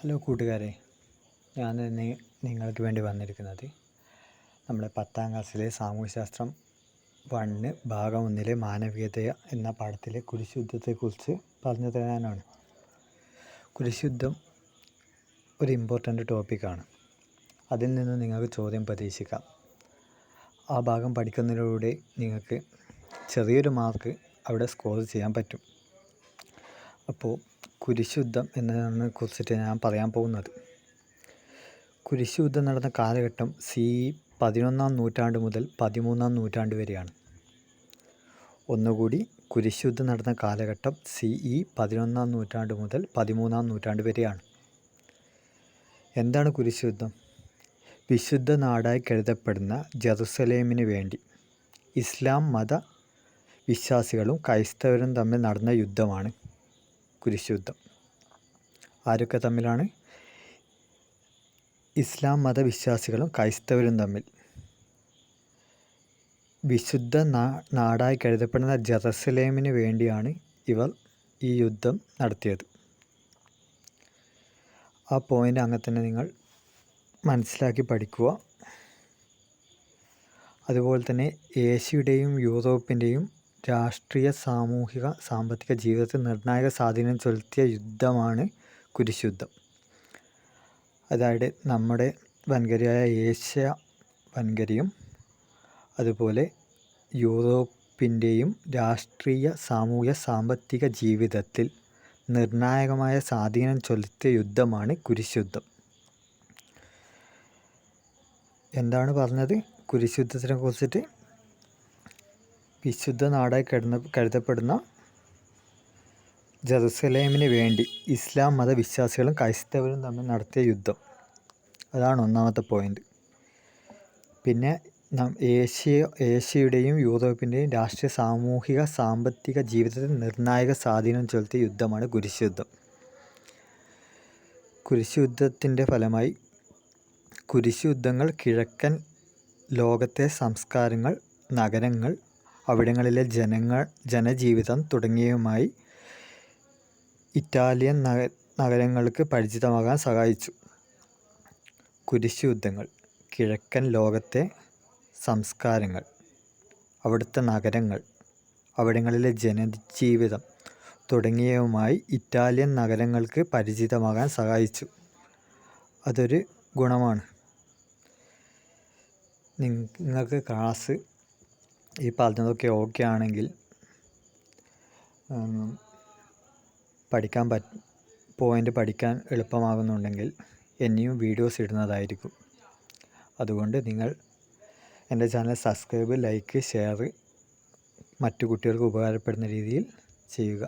Hello കൂട്ടുകാരെ, ഞാൻ നിങ്ങൾക്ക് വേണ്ടി വന്നിരിക്കുന്നത് നമ്മുടെ 10ാം ക്ലാസ്സിലെ സാമൂഹ്യശാസ്ത്രം 1 ഭാഗം 1 മാനവികത എന്ന പാഠത്തിലെ കുരിശുദ്ധത്തെക്കുറിച്ച് പറഞ്ഞു തരാനാണ്. കുരിശുദ്ധം ഒരു ഇമ്പോർട്ടൻ്റ് ടോപ്പിക്കാണ്. അതിൽ നിന്ന് നിങ്ങൾക്ക് ചോദ്യം പ്രതീക്ഷിക്കാം. ആ ഭാഗം പഠിക്കുന്നതിലൂടെ നിങ്ങൾക്ക് ചെറിയൊരു മാർക്ക് അവിടെ സ്കോർ ചെയ്യാൻ പറ്റും. അപ്പോൾ കുരിശുദ്ധം എന്നതിനെ കുറിച്ചിട്ട് ഞാൻ പറയാൻ പോകുന്നത്. കുരിശുദ്ധം നടന്ന കാലഘട്ടം CE 11ാം നൂറ്റാണ്ട് മുതൽ 13ാം നൂറ്റാണ്ട് വരെയാണ്. ഒന്നുകൂടി, കുരിശുദ്ധം നടന്ന കാലഘട്ടം CE 11ാം നൂറ്റാണ്ട് മുതൽ 13ാം നൂറ്റാണ്ട് വരെയാണ്. എന്താണ് കുരിശുദ്ധം? വിശുദ്ധ നാടായി കരുതപ്പെടുന്ന ജെറുസലേമിന് വേണ്ടി ഇസ്ലാം മത വിശ്വാസികളും ക്രൈസ്തവരും തമ്മിൽ നടന്ന യുദ്ധമാണ് കുരിശുദ്ധം. ആരൊക്കെ തമ്മിലാണ്? ഇസ്ലാം മതവിശ്വാസികളും ക്രൈസ്തവരും തമ്മിൽ. വിശുദ്ധ നാടായി കരുതപ്പെടുന്ന ജെറുസലേമിന് വേണ്ടിയാണ് ഇവർ ഈ യുദ്ധം നടത്തിയത്. ആ പോയിൻ്റ് അങ്ങനെ തന്നെ നിങ്ങൾ മനസ്സിലാക്കി പഠിക്കുക. അതുപോലെ തന്നെ ഏഷ്യയുടെയും യൂറോപ്പിൻ്റെയും രാഷ്ട്രീയ, സാമൂഹിക, സാമ്പത്തിക ജീവിതത്തിൽ നിർണായക സ്വാധീനം ചെലുത്തിയ യുദ്ധമാണ് കുരിശുദ്ധം. അതായത് നമ്മുടെ വൻകരയായ ഏഷ്യ വൻകരയും അതുപോലെ യൂറോപ്പിൻ്റെയും രാഷ്ട്രീയ, സാമൂഹിക, സാമ്പത്തിക ജീവിതത്തിൽ നിർണായകമായ സ്വാധീനം ചെലുത്തിയ യുദ്ധമാണ് കുരിശുദ്ധം. എന്താണ് പറഞ്ഞത്? കുരിശുദ്ധത്തിനെ കുറിച്ചിട്ട് വിശുദ്ധ നാടായി കരുതപ്പെടുന്ന ജെറുസലേമിന് വേണ്ടി ഇസ്ലാം മതവിശ്വാസികളും ക്രൈസ്തവരും തമ്മിൽ നടത്തിയ യുദ്ധം. അതാണ് ഒന്നാമത്തെ പോയിൻ്റ്. പിന്നെ ഏഷ്യയുടെയും യൂറോപ്പിൻ്റെയും രാഷ്ട്രീയ, സാമൂഹിക, സാമ്പത്തിക ജീവിതത്തിൽ നിർണായക സ്വാധീനം ചെലുത്തിയ യുദ്ധമാണ് കുരിശുദ്ധം. കുരിശുദ്ധത്തിൻ്റെ ഫലമായി കുരിശുദ്ധങ്ങൾ കിഴക്കൻ ലോകത്തെ സംസ്കാരങ്ങൾ, നഗരങ്ങൾ, അവിടങ്ങളിലെ ജനജീവിതം തുടങ്ങിയവയുമായി ഇറ്റാലിയൻ നഗരങ്ങൾക്ക് പരിചിതമാകാൻ സഹായിച്ചു. കുരിശുദ്ധങ്ങൾ കിഴക്കൻ ലോകത്തെ സംസ്കാരങ്ങൾ, അവിടുത്തെ നഗരങ്ങൾ, അവിടങ്ങളിലെ ജനജീവിതം തുടങ്ങിയവയുമായി ഇറ്റാലിയൻ നഗരങ്ങൾക്ക് പരിചിതമാകാൻ സഹായിച്ചു. അതൊരു ഗുണമാണ്. നിങ്ങൾക്ക് ക്ലാസ് ഈ പറഞ്ഞതൊക്കെ ഓക്കെ ആണെങ്കിൽ പോയിൻ്റ് പഠിക്കാൻ എളുപ്പമാകുന്നുണ്ടെങ്കിൽ ഇനിയും വീഡിയോസ് ഇടുന്നതായിരിക്കും. അതുകൊണ്ട് നിങ്ങൾ എൻ്റെ ചാനൽ സബ്സ്ക്രൈബ്, ലൈക്ക്, ഷെയർ മറ്റു കുട്ടികൾക്ക് ഉപകാരപ്പെടുന്ന രീതിയിൽ ചെയ്യുക.